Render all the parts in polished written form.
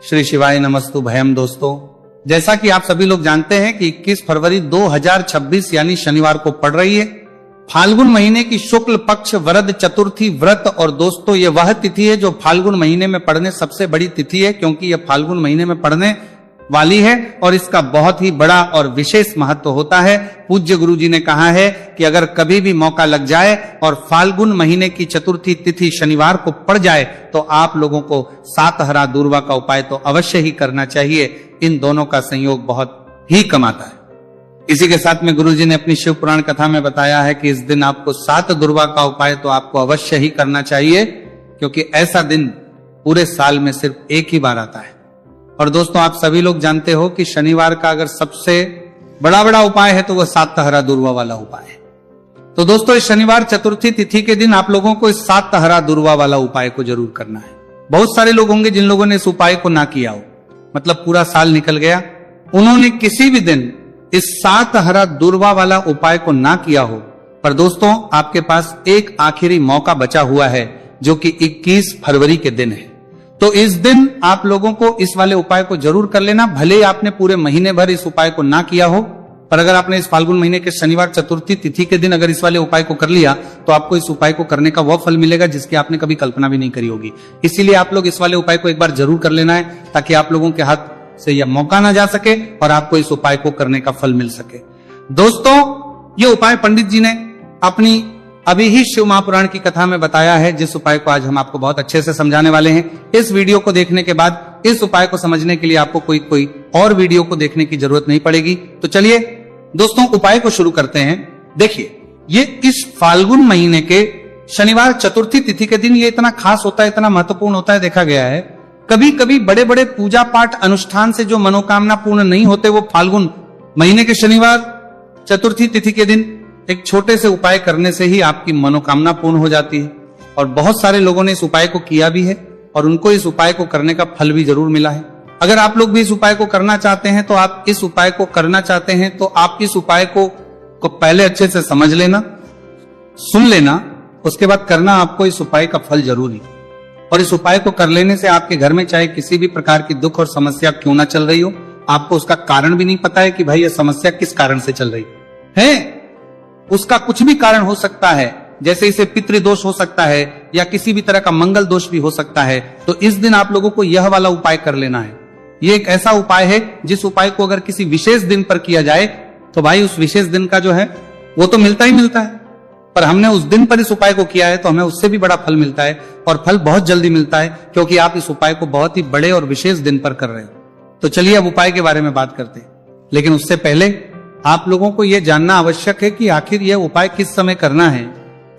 श्री शिवाय नमस्तु भयम। दोस्तों, जैसा कि आप सभी लोग जानते हैं कि 21 फरवरी 2026 यानी शनिवार को पड़ रही है फाल्गुन महीने की शुक्ल पक्ष वरद चतुर्थी व्रत। और दोस्तों, ये वह तिथि है जो फाल्गुन महीने में पड़ने सबसे बड़ी तिथि है, क्योंकि यह फाल्गुन महीने में पड़ने वाली है और इसका बहुत ही बड़ा और विशेष महत्व होता है। पूज्य गुरु जी ने कहा है कि अगर कभी भी मौका लग जाए और फाल्गुन महीने की चतुर्थी तिथि शनिवार को पड़ जाए तो आप लोगों को सातहरा दूर्वा का उपाय तो अवश्य ही करना चाहिए। इन दोनों का संयोग बहुत ही कम आता है। इसी के साथ में गुरु जी ने अपनी शिव पुराण कथा में बताया है कि इस दिन आपको 7 दूर्वा का उपाय तो आपको अवश्य ही करना चाहिए, क्योंकि ऐसा दिन पूरे साल में सिर्फ एक ही बार आता है। और दोस्तों, आप सभी लोग जानते हो कि शनिवार का अगर सबसे बड़ा उपाय है तो वह सातहरा दूर्वा वाला उपाय है। तो दोस्तों, इस शनिवार चतुर्थी तिथि के दिन आप लोगों को इस सातहरा दूर्वा वाला उपाय को जरूर करना है। बहुत सारे लोग होंगे जिन लोगों ने इस उपाय को ना किया हो, मतलब पूरा साल निकल गया, उन्होंने किसी भी दिन इस सातहरा दूर्वा वाला उपाय को ना किया हो। पर दोस्तों, आपके पास एक आखिरी मौका बचा हुआ है जो कि 21 फरवरी के दिन है। तो इस दिन आप लोगों को इस वाले उपाय को जरूर कर लेना। भले ही आपने पूरे महीने भर इस उपाय को ना किया हो, पर अगर आपने इस फाल्गुन महीने के शनिवार चतुर्थी तिथि के दिन अगर इस वाले उपाय को कर लिया तो आपको इस उपाय को करने का वह फल मिलेगा जिसकी आपने कभी कल्पना भी नहीं करी होगी। इसीलिए आप लोग इस वाले उपाय को एक बार जरूर कर लेना है, ताकि आप लोगों के हाथ से यह मौका ना जा सके और आपको इस उपाय को करने का फल मिल सके। दोस्तों, ये उपाय पंडित जी ने अपनी अभी ही शिव महापुराण की कथा में बताया है, जिस उपाय को आज हम आपको बहुत अच्छे से समझाने वाले हैं। इस वीडियो को देखने के बाद इस उपाय को समझने के लिए आपको कोई और वीडियो को देखने की जरूरत नहीं पड़ेगी। तो चलिए दोस्तों, उपाय को शुरू करते हैं। देखिए, ये इस फाल्गुन महीने के शनिवार चतुर्थी तिथि के दिन ये इतना खास होता है, इतना महत्वपूर्ण होता है। देखा गया है कभी कभी बड़े बड़े पूजा पाठ अनुष्ठान से जो मनोकामना पूर्ण नहीं होते, वो फाल्गुन महीने के शनिवार चतुर्थी तिथि के दिन एक छोटे से उपाय करने से ही आपकी मनोकामना पूर्ण हो जाती है। और बहुत सारे लोगों ने इस उपाय को किया भी है और उनको इस उपाय को करने का फल भी जरूर मिला है। अगर आप लोग भी इस उपाय को करना चाहते हैं तो आप इस उपाय को करना चाहते हैं तो आप इस उपाय को पहले अच्छे से समझ लेना, सुन लेना, उसके बाद करना आपको इस उपाय का फल जरूर ही। और इस उपाय को कर लेने से आपके घर में चाहे किसी भी प्रकार की दुख और समस्या क्यों ना चल रही हो, आपको उसका कारण भी नहीं पता है कि भाई यह समस्या किस कारण से चल रही है, उसका कुछ भी कारण हो सकता है। जैसे इसे पितृदोष हो सकता है या किसी भी तरह का मंगल दोष भी हो सकता है। तो इस दिन आप लोगों को यह वाला उपाय कर लेना है। ये एक ऐसा उपाय है जिस उपाय को अगर किसी विशेष दिन पर किया जाए तो भाई उस विशेष दिन का जो है वो तो मिलता ही मिलता है, पर हमने उस दिन पर इस उपाय को किया है तो हमें उससे भी बड़ा फल मिलता है, और फल बहुत जल्दी मिलता है, क्योंकि आप इस उपाय को बहुत ही बड़े और विशेष दिन पर कर रहे हो। तो चलिए अब उपाय के बारे में बात करते हैं, लेकिन उससे पहले आप लोगों को यह जानना आवश्यक है कि आखिर यह उपाय किस समय करना है,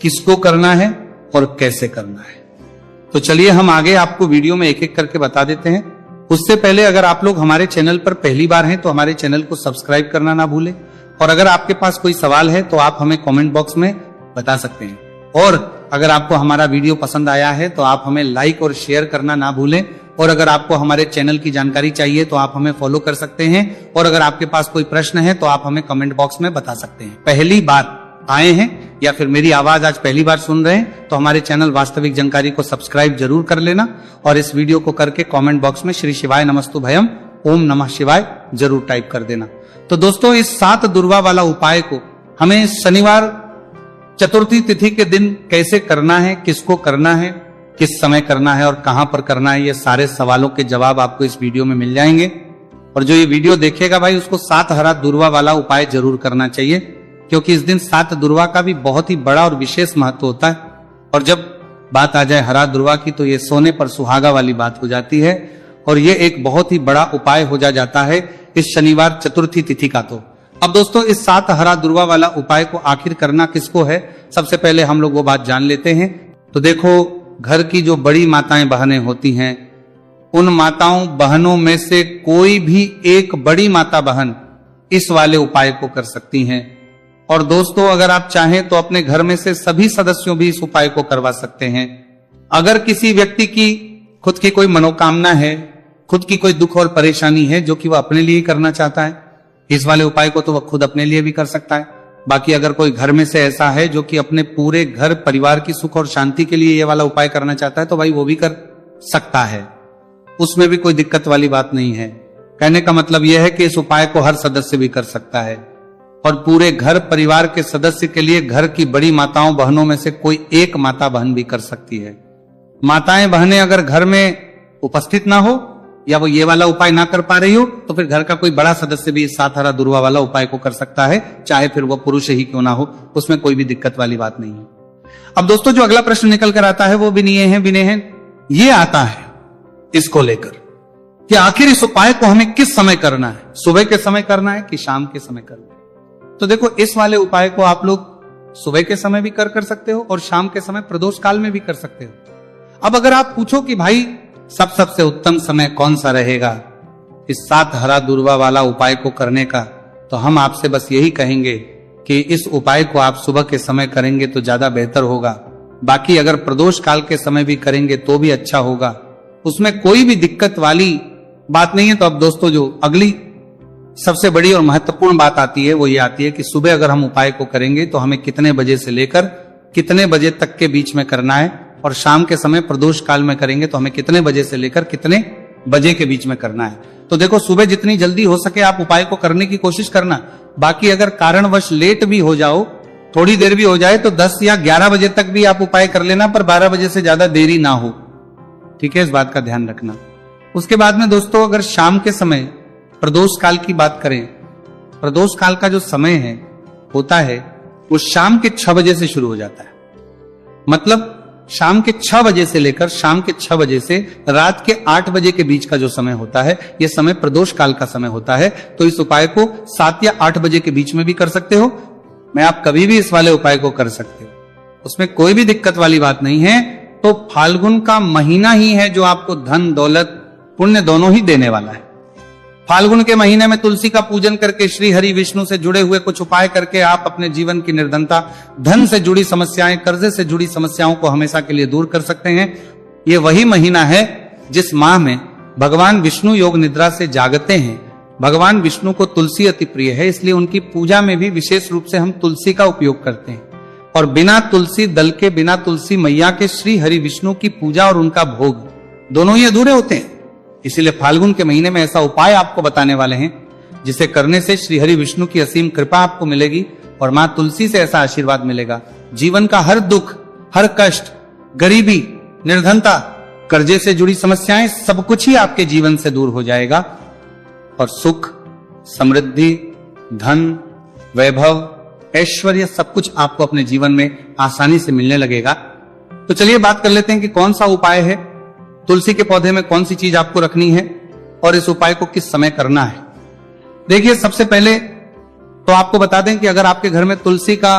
किसको करना है और कैसे करना है। तो चलिए हम आगे आपको वीडियो में एक एक करके बता देते हैं। उससे पहले अगर आप लोग हमारे चैनल पर पहली बार हैं तो हमारे चैनल को सब्सक्राइब करना ना भूलें, और अगर आपके पास कोई सवाल है तो आप हमें कमेंट बॉक्स में बता सकते हैं। और अगर आपको हमारा वीडियो पसंद आया है तो आप हमें लाइक और शेयर करना ना भूलें। और अगर आपको हमारे चैनल की जानकारी चाहिए तो आप हमें फॉलो कर सकते हैं। और अगर आपके पास कोई प्रश्न है तो आप हमें कमेंट बॉक्स में बता सकते हैं। पहली बार आए हैं या फिर मेरी आवाज आज पहली बार सुन रहे हैं तो हमारे चैनल वास्तविक जानकारी को सब्सक्राइब जरूर कर लेना, और इस वीडियो को करके कमेंट बॉक्स में श्री शिवाय नमस्तु भयम ओम नमः शिवाय जरूर टाइप कर देना। तो दोस्तों, इस 7 दूर्वा वाला उपाय को हमें शनिवार चतुर्थी तिथि के दिन कैसे करना है, किसको करना है, किस समय करना है और कहां पर करना है, ये सारे सवालों के जवाब आपको इस वीडियो में मिल जाएंगे। और जो ये वीडियो देखेगा भाई उसको सातहरा दूर्वा वाला उपाय जरूर करना चाहिए, क्योंकि इस दिन 7 दूर्वा का भी बहुत ही बड़ा और विशेष महत्व होता है। और जब बात आ जाए हरा दूर्वा की तो ये सोने पर सुहागा वाली बात हो जाती है, और ये एक बहुत ही बड़ा उपाय हो जाता है इस शनिवार चतुर्थी तिथि का। तो अब दोस्तों, इस सातहरा दूर्वा वाला उपाय को आखिर करना किसको है, सबसे पहले हम लोग वो बात जान लेते हैं। तो देखो, घर की जो बड़ी माताएं बहनें होती हैं, उन माताओं बहनों में से कोई भी एक बड़ी माता बहन इस वाले उपाय को कर सकती हैं। और दोस्तों, अगर आप चाहें तो अपने घर में से सभी सदस्यों भी इस उपाय को करवा सकते हैं। अगर किसी व्यक्ति की खुद की कोई मनोकामना है, खुद की कोई दुख और परेशानी है जो कि वह अपने लिए करना चाहता है, इस वाले उपाय को तो वह खुद अपने लिए भी कर सकता है। बाकी अगर कोई घर में से ऐसा है जो कि अपने पूरे घर परिवार की सुख और शांति के लिए ये वाला उपाय करना चाहता है तो भाई वो भी कर सकता है। उसमें भी कोई दिक्कत वाली बात नहीं है। कहने का मतलब यह है कि इस उपाय को हर सदस्य भी कर सकता है और पूरे घर परिवार के सदस्य के लिए घर की बड़ी माताओं बहनों में से कोई एक माता बहन भी कर सकती है। माताएं बहनें अगर घर में उपस्थित ना हो या वो ये वाला उपाय ना कर पा रही हो तो फिर घर का कोई बड़ा सदस्य भी इस 7 हरा दुर्वा वाला उपाय को कर सकता है, चाहे फिर वो पुरुष ही क्यों ना हो, उसमें कोई भी दिक्कत वाली बात नहीं है। अब दोस्तों जो अगला प्रश्न निकल कर आता है वो विनय है ये आता है इसको लेकर कि आखिर इस उपाय को हमें किस समय करना है, सुबह के समय करना है कि शाम के समय करना है। तो देखो इस वाले उपाय को आप लोग सुबह के समय भी कर सकते हो और शाम के समय प्रदोष काल में भी कर सकते हो। अब अगर आप पूछो कि भाई सबसे उत्तम समय कौन सा रहेगा इस 7 हरा दुर्वा वाला उपाय को करने का, तो हम आपसे बस यही कहेंगे कि इस उपाय को आप सुबह के समय करेंगे तो ज्यादा बेहतर होगा। बाकी अगर प्रदोष काल के समय भी करेंगे तो भी अच्छा होगा, उसमें कोई भी दिक्कत वाली बात नहीं है। तो अब दोस्तों जो अगली सबसे बड़ी और महत्वपूर्ण बात आती है वो ये आती है कि सुबह अगर हम उपाय को करेंगे तो हमें कितने बजे से लेकर कितने बजे तक के बीच में करना है, और शाम के समय प्रदोष काल में करेंगे तो हमें कितने बजे से लेकर कितने बजे के बीच में करना है। तो देखो सुबह जितनी जल्दी हो सके आप उपाय को करने की कोशिश करना। बाकी अगर कारणवश लेट भी हो जाओ, थोड़ी देर भी हो जाए तो 10 या 11 बजे तक भी आप उपाय कर लेना, पर 12 बजे से ज्यादा देरी ना हो, ठीक है, इस बात का ध्यान रखना। उसके बाद में दोस्तों अगर शाम के समय प्रदोष काल की बात करें, प्रदोष काल का जो समय है होता है वो शाम के 6 बजे से शुरू हो जाता है। मतलब शाम के 6 बजे से लेकर शाम के 6 बजे से रात के 8 बजे के बीच का जो समय होता है यह समय प्रदोष काल का समय होता है। तो इस उपाय को 7 या 8 बजे के बीच में भी कर सकते हो, मैं आप कभी भी इस वाले उपाय को कर सकते हो, उसमें कोई भी दिक्कत वाली बात नहीं है। तो फाल्गुन का महीना ही है जो आपको धन दौलत पुण्य दोनों ही देने वाला है। फाल्गुन के महीने में तुलसी का पूजन करके श्री हरि विष्णु से जुड़े हुए कुछ उपाय करके आप अपने जीवन की निर्धनता, धन से जुड़ी समस्याएं, कर्जे से जुड़ी समस्याओं को हमेशा के लिए दूर कर सकते हैं। ये वही महीना है जिस माह में भगवान विष्णु योग निद्रा से जागते हैं। भगवान विष्णु को तुलसी अति प्रिय है, इसलिए उनकी पूजा में भी विशेष रूप से हम तुलसी का उपयोग करते हैं। और बिना तुलसी दल के, बिना तुलसी मैया के श्री हरि विष्णु की पूजा और उनका भोग दोनों ही अधूरे होते हैं। इसीलिए फाल्गुन के महीने में ऐसा उपाय आपको बताने वाले हैं जिसे करने से श्री हरि विष्णु की असीम कृपा आपको मिलेगी और मां तुलसी से ऐसा आशीर्वाद मिलेगा। जीवन का हर दुख, हर कष्ट, गरीबी, निर्धनता, कर्जे से जुड़ी समस्याएं, सब कुछ ही आपके जीवन से दूर हो जाएगा और सुख, समृद्धि, धन, वैभव, ऐश्वर्य सब कुछ आपको अपने जीवन में आसानी से मिलने लगेगा। तो चलिए बात कर लेते हैं कि कौन सा उपाय है, तुलसी के पौधे में कौन सी चीज आपको रखनी है और इस उपाय को किस समय करना है। देखिए सबसे पहले तो आपको बता दें कि अगर आपके घर में तुलसी का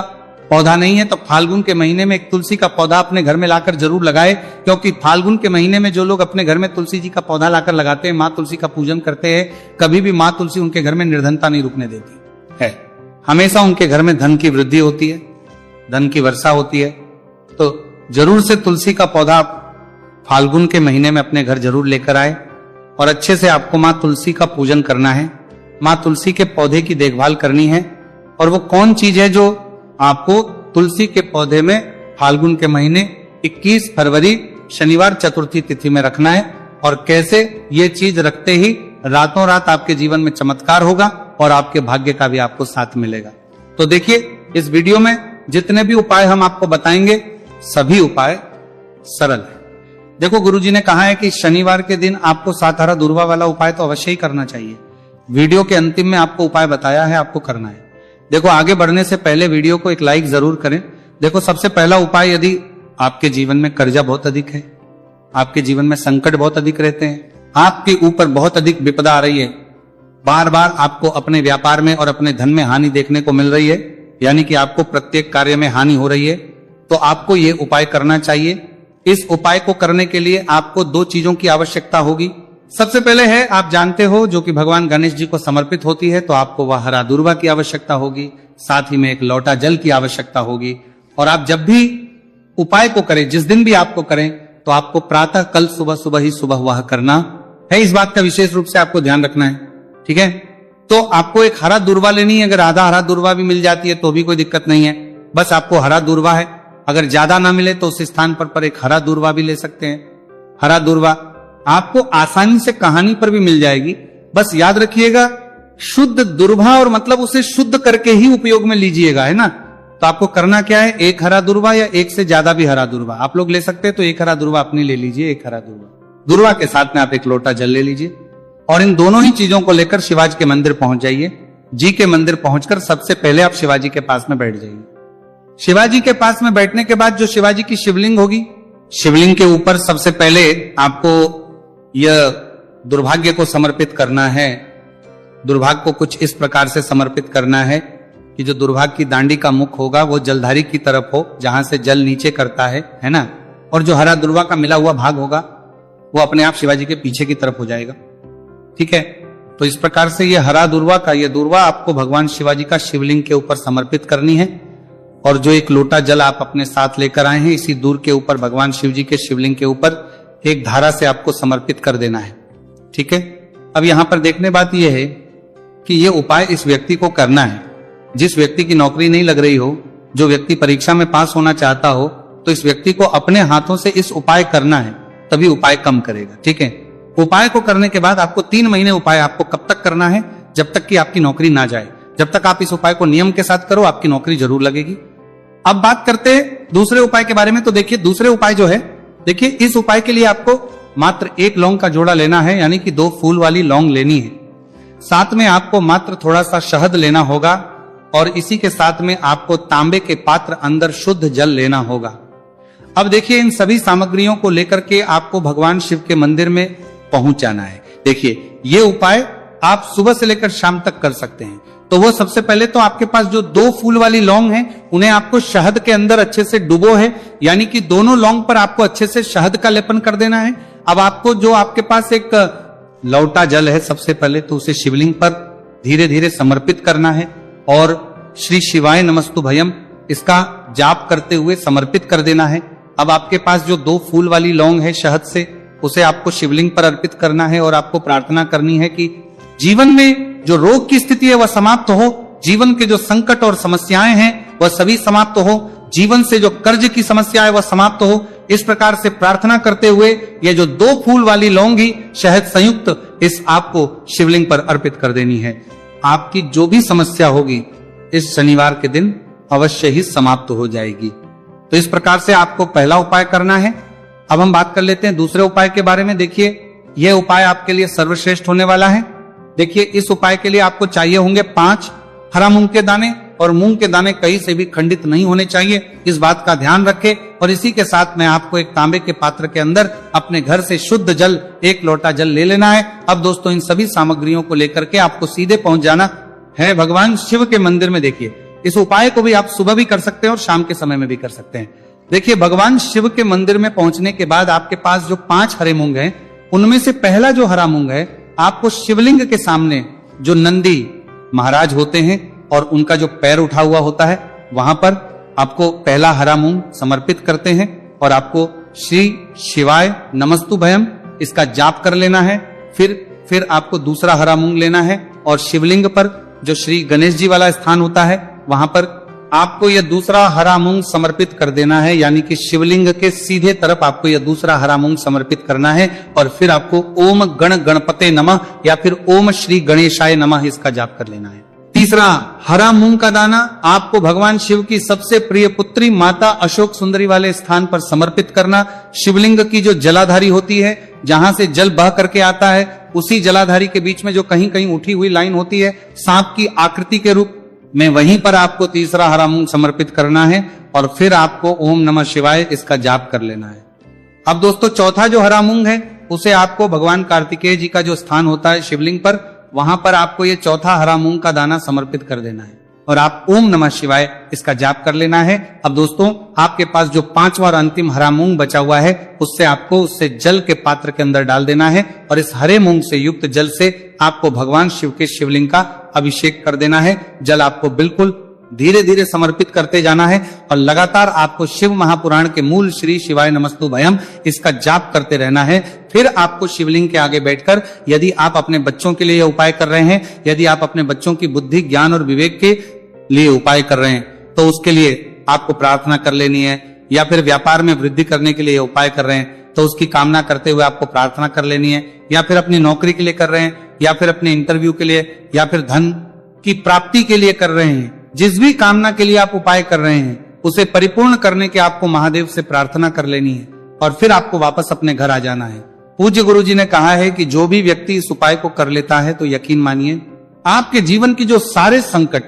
पौधा नहीं है तो फाल्गुन के महीने में एक तुलसी का पौधा अपने घर में लाकर जरूर लगाए, क्योंकि फाल्गुन के महीने में जो लोग अपने घर में तुलसी जी का पौधा लाकर लगाते हैं, मां तुलसी का पूजन करते हैं, कभी भी मां तुलसी उनके घर में निर्धनता नहीं रुकने देती है। हमेशा उनके घर में धन की वृद्धि होती है, धन की वर्षा होती है। तो जरूर से तुलसी का पौधा फाल्गुन के महीने में अपने घर जरूर लेकर आए और अच्छे से आपको मां तुलसी का पूजन करना है, मां तुलसी के पौधे की देखभाल करनी है। और वो कौन चीज है जो आपको तुलसी के पौधे में फाल्गुन के महीने 21 फरवरी शनिवार चतुर्थी तिथि में रखना है, और कैसे ये चीज रखते ही रातों रात आपके जीवन में चमत्कार होगा और आपके भाग्य का भी आपको साथ मिलेगा। तो देखिए इस वीडियो में जितने भी उपाय हम आपको बताएंगे सभी उपाय सरल है। देखो गुरुजी ने कहा है कि शनिवार के दिन आपको 7 हरा दुर्वा वाला उपाय तो अवश्य ही करना चाहिए। वीडियो के अंतिम में आपको उपाय बताया है, आपको करना है। देखो आगे बढ़ने से पहले वीडियो को एक लाइक जरूर करें। देखो सबसे पहला उपाय, यदि आपके जीवन में कर्जा बहुत अधिक है, आपके जीवन में संकट बहुत अधिक रहते हैं, आपके ऊपर बहुत अधिक विपदा आ रही है, बार बार आपको अपने व्यापार में और अपने धन में हानि देखने को मिल रही है, यानी कि आपको प्रत्येक कार्य में हानि हो रही है, तो आपको ये उपाय करना चाहिए। इस उपाय को करने के लिए आपको 2 चीजों की आवश्यकता होगी। सबसे पहले है, आप जानते हो, जो कि भगवान गणेश जी को समर्पित होती है, तो आपको वह हरा दुर्वा की आवश्यकता होगी, साथ ही में एक लोटा जल की आवश्यकता होगी। और आप जब भी उपाय को करें, जिस दिन भी आपको करें, तो आपको प्रातः कल सुबह ही सुबह वह करना है। इस बात का विशेष रूप से आपको ध्यान रखना है, ठीक है। तो आपको एक हरा दुर्वा लेनी है, अगर आधा हरा दुर्वा भी मिल जाती है तो भी कोई दिक्कत नहीं है, बस आपको हरा दुर्वा है। अगर ज्यादा ना मिले तो उस स्थान पर एक हरा दुर्वा भी ले सकते हैं। हरा दुर्वा आपको आसानी से कहानी पर भी मिल जाएगी। बस याद रखिएगा, शुद्ध दुर्वा और मतलब उसे शुद्ध करके ही उपयोग में लीजिएगा, है ना। तो आपको करना क्या है, एक हरा दुर्वा या एक से ज्यादा भी हरा दुर्वा आप लोग ले सकते हैं, तो एक हरा दुर्वा अपनी ले लीजिए। एक हरा दुर्वा के साथ में आप एक लोटा जल ले लीजिए और इन दोनों ही चीजों को लेकर शिवाजी के मंदिर पहुंच जाइए। जी के मंदिर पहुंचकर सबसे पहले आप शिवाजी के पास में बैठ जाइए। शिवाजी के पास में बैठने के बाद जो शिवाजी की शिवलिंग होगी, शिवलिंग के ऊपर सबसे पहले आपको यह दुर्भाग्य को समर्पित करना है। दुर्भाग्य को कुछ इस प्रकार से समर्पित करना है कि जो दुर्भाग्य की दांडी का मुख होगा वो जलधारी की तरफ हो, जहां से जल नीचे करता है ना। और जो हरा दुर्वा का मिला हुआ भाग होगा वो अपने आप शिवाजी के पीछे की तरफ हो जाएगा। ठीक है, तो इस प्रकार से ये हरा दुर्वा का ये दुर्वा आपको भगवान शिवाजी का शिवलिंग के ऊपर समर्पित करनी है। और जो एक लोटा जल आप अपने साथ लेकर आए हैं, इसी दूर के ऊपर भगवान शिव जी के शिवलिंग के ऊपर एक धारा से आपको समर्पित कर देना है। ठीक है, अब यहां पर देखने बात यह है कि यह उपाय इस व्यक्ति को करना है। जिस व्यक्ति की नौकरी नहीं लग रही हो, जो व्यक्ति परीक्षा में पास होना चाहता हो, तो इस व्यक्ति को अपने हाथों से इस उपाय करना है, तभी उपाय कम करेगा। ठीक है, उपाय को करने के बाद आपको 3 महीने उपाय आपको कब तक करना है, जब तक कि आपकी नौकरी ना जाए। जब तक आप इस उपाय को नियम के साथ करो, आपकी नौकरी जरूर लगेगी। अब बात करते हैं दूसरे उपाय के बारे में। तो देखिए दूसरे उपाय जो है, देखिए इस उपाय के लिए आपको मात्र 1 लौंग का जोड़ा लेना है, यानी कि 2 फूल वाली लौंग लेनी है। साथ में आपको मात्र थोड़ा सा शहद लेना होगा और इसी के साथ में आपको तांबे के पात्र अंदर शुद्ध जल लेना होगा। अब देखिए इन सभी सामग्रियों को लेकर के आपको भगवान शिव के मंदिर में पहुंच जाना है। देखिए ये उपाय आप सुबह से लेकर शाम तक कर सकते हैं। तो वो सबसे पहले तो आपके पास जो 2 फूल वाली लौंग है, उन्हें आपको शहद के अंदर अच्छे से डुबो है, यानी कि दोनों लौंग पर आपको अच्छे से शहद का लेपन कर देना है। अब आपको जो आपके पास एक लौटा जल है, सबसे पहले तो उसे शिवलिंग पर धीरे धीरे समर्पित करना है और श्री शिवाय नमस्तुभयम इसका जाप करते हुए समर्पित कर देना है। अब आपके पास जो 2 फूल वाली लौंग है शहद से, उसे आपको शिवलिंग पर अर्पित करना है और आपको प्रार्थना करनी है कि जीवन में जो रोग की स्थिति है वह समाप्त हो, जीवन के जो संकट और समस्याएं हैं वह सभी समाप्त हो, जीवन से जो कर्ज की समस्या है वह समाप्त हो। इस प्रकार से प्रार्थना करते हुए ये जो 2 फूल वाली लौंग ही शहद संयुक्त इस आपको शिवलिंग पर अर्पित कर देनी है। आपकी जो भी समस्या होगी इस शनिवार के दिन अवश्य ही समाप्त हो जाएगी। तो इस प्रकार से आपको पहला उपाय करना है। अब हम बात कर लेते हैं दूसरे उपाय के बारे में। देखिए यह उपाय आपके लिए सर्वश्रेष्ठ होने वाला है। देखिए इस उपाय के लिए आपको चाहिए होंगे 5 हरा मूंग के दाने, और मूंग के दाने कहीं से भी खंडित नहीं होने चाहिए, इस बात का ध्यान रखें। और इसी के साथ में आपको एक तांबे के पात्र के अंदर अपने घर से शुद्ध जल 1 लोटा जल ले लेना है। अब दोस्तों इन सभी सामग्रियों को लेकर के आपको सीधे पहुंच जाना है भगवान शिव के मंदिर में। देखिए इस उपाय को भी आप सुबह भी कर सकते हैं और शाम के समय में भी कर सकते हैं। देखिए भगवान शिव के मंदिर में पहुंचने के बाद आपके पास जो 5 हरे मूंग हैं, उनमें से पहला जो हरा मूंग है, आपको शिवलिंग के सामने जो नंदी महाराज होते हैं और उनका जो पैर उठा हुआ होता है, वहां पर आपको पहला हरा मूंग समर्पित करते हैं और आपको श्री शिवाय नमस्तुभयम इसका जाप कर लेना है। फिर आपको दूसरा हरा मूंग लेना है और शिवलिंग पर जो श्री गणेश जी वाला स्थान होता है, वहां पर आपको यह दूसरा हरा मूंग समर्पित कर देना है, यानी कि शिवलिंग के सीधे तरफ आपको यह दूसरा हरा मूंग समर्पित करना है। और फिर आपको ओम गण गणपते नमः या फिर ओम श्री गणेशाय नमः इसका जाप कर लेना है। तीसरा हरा मूंग का दाना आपको भगवान शिव की सबसे प्रिय पुत्री माता अशोक सुंदरी वाले स्थान पर समर्पित करना। शिवलिंग की जो जलाधारी होती है, जहां से जल बह करके आता है, उसी जलाधारी के बीच में जो कहीं कहीं उठी हुई लाइन होती है सांप की आकृति के रूप में, वहीं पर आपको तीसरा हरा मूंग समर्पित करना है और फिर आपको ओम नमः शिवाय इसका जाप कर लेना है। अब दोस्तों चौथा जो हरा मूंग है, उसे आपको भगवान कार्तिकेय जी का जो स्थान होता है शिवलिंग पर, वहां पर आपको ये चौथा हरा मूंग का दाना समर्पित कर देना है और आप ओम नमः शिवाय इसका जाप कर लेना है। अब दोस्तों आपके पास जो 5वां और अंतिम हरा मूंग बचा हुआ है, उससे जल के पात्र के अंदर डाल देना है और इस हरे मूंग से युक्त जल से आपको भगवान शिव के शिवलिंग का अभिषेक कर देना है। जल आपको बिल्कुल धीरे धीरे समर्पित करते जाना है और लगातार आपको शिव महापुराण के मूल श्री शिवाय नमस्तुभयम इसका जाप करते रहना है। फिर आपको शिवलिंग के आगे बैठकर, यदि आप अपने बच्चों के लिए यह उपाय कर रहे हैं, यदि आप अपने बच्चों की बुद्धि ज्ञान और विवेक के लिए उपाय कर रहे हैं, तो उसके लिए आपको प्रार्थना कर लेनी है, या फिर व्यापार में वृद्धि करने के लिए उपाय कर रहे हैं तो उसकी कामना करते हुए आपको प्रार्थना कर लेनी है, या फिर अपनी नौकरी के लिए कर रहे हैं, या फिर अपने इंटरव्यू के लिए, या फिर धन की प्राप्ति के लिए कर रहे हैं। जिस भी कामना के लिए आप उपाय कर रहे हैं उसे परिपूर्ण करने के आपको महादेव से प्रार्थना कर लेनी है और फिर आपको वापस अपने घर आ जाना है। पूज्य गुरु जी ने कहा है कि जो भी व्यक्ति इस उपाय को कर लेता है तो यकीन मानिए आपके जीवन की जो सारे संकट,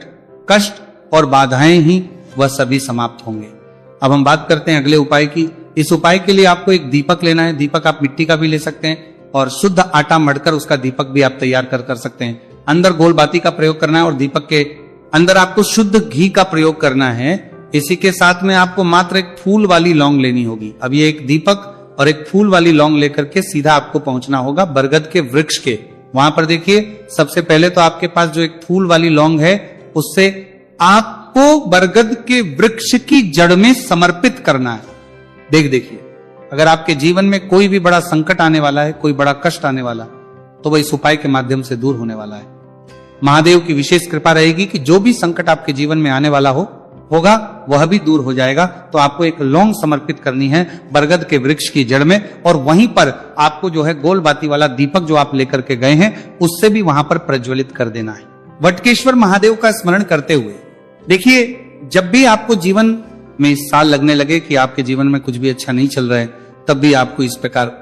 कष्ट और बाधाएं ही वह सभी समाप्त होंगे। अब हम बात करते हैं अगले उपाय की। इस उपाय के लिए आपको एक दीपक लेना है। दीपक आप मिट्टी का भी ले सकते हैं और शुद्ध आटा मढ़कर उसका दीपक भी आप तैयार कर सकते हैं। अंदर गोल बाती का प्रयोग करना है और दीपक के अंदर आपको शुद्ध घी का प्रयोग करना है। इसी के साथ में आपको मात्र एक फूल वाली लौंग लेनी होगी। अब ये एक दीपक और एक फूल वाली लौंग लेकर के सीधा आपको पहुंचना होगा बरगद के वृक्ष के। वहां पर देखिए, सबसे पहले तो आपके पास जो एक फूल वाली लौंग है उससे आपको बरगद के वृक्ष की जड़ में समर्पित करना है। देखिए, अगर आपके जीवन में कोई भी बड़ा संकट आने वाला है, कोई बड़ा कष्ट आने वाला, तो वह इस उपाय के माध्यम से दूर होने वाला है। महादेव की विशेष कृपा रहेगी कि जो भी संकट आपके जीवन में आने वाला होगा वह भी दूर हो जाएगा। तो आपको एक लौंग समर्पित करनी है बरगद के वृक्ष की जड़ में, और वहीं पर आपको जो है गोल बाती वाला दीपक जो आप लेकर के गए हैं उससे भी वहां पर प्रज्वलित कर देना है। वटकेश्वर महादेव का स्मरण करते हुए देखिए, जब भी आपको जीवन में इस साल लगने लगे कि आपके जीवन में कुछ भी अच्छा नहीं चल रहा है, तब भी आपको इस प्रकार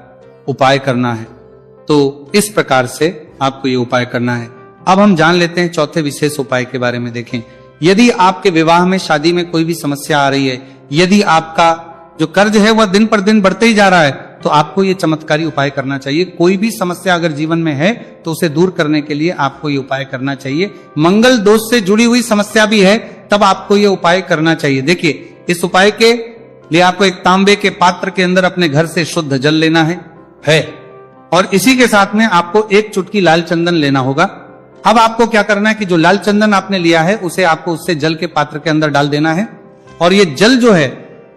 उपाय करना है। तो इस प्रकार से आपको ये उपाय करना है। अब हम जान लेते हैं चौथे विशेष उपाय के बारे में। देखें, यदि आपके विवाह में, शादी में कोई भी समस्या आ रही है, यदि आपका जो कर्ज है वह दिन पर दिन बढ़ते ही जा रहा है, तो आपको ये चमत्कारी उपाय करना चाहिए। कोई भी समस्या अगर जीवन में है तो उसे दूर करने के लिए आपको ये उपाय करना चाहिए। मंगल दोष से जुड़ी हुई समस्या भी है तब आपको ये उपाय करना चाहिए। देखिए, इस उपाय के लिए आपको एक तांबे के पात्र के अंदर अपने घर से शुद्ध जल लेना है और इसी के साथ में आपको एक चुटकी लाल चंदन लेना होगा। अब आपको क्या करना है कि जो लाल चंदन आपने लिया है उसे आपको उससे जल के पात्र के अंदर डाल देना है, और ये जल जो है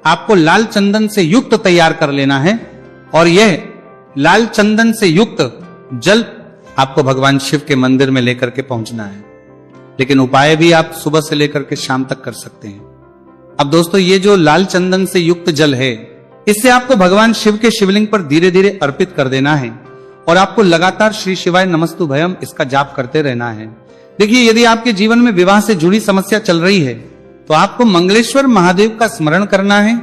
आपको लाल चंदन से युक्त तैयार कर लेना है, और यह लाल चंदन से युक्त जल आपको भगवान शिव के मंदिर में लेकर के पहुंचना है। लेकिन उपाय भी आप सुबह से लेकर के शाम तक कर सकते हैं। अब दोस्तों, ये जो लाल चंदन से युक्त जल है, इससे आपको भगवान शिव के शिवलिंग पर धीरे धीरे अर्पित कर देना है और आपको लगातार श्री शिवाय नमस्तुभयम इसका जाप करते रहना है। देखिए, यदि आपके जीवन में विवाह से जुड़ी समस्या चल रही है तो आपको मंगलेश्वर महादेव का स्मरण करना है,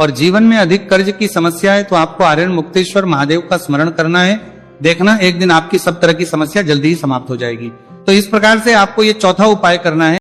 और जीवन में अधिक कर्ज की समस्या है तो आपको आर्यन मुक्तेश्वर महादेव का स्मरण करना है। देखना, एक दिन आपकी सब तरह की समस्या जल्दी ही समाप्त हो जाएगी। तो इस प्रकार से आपको ये चौथा उपाय करना है।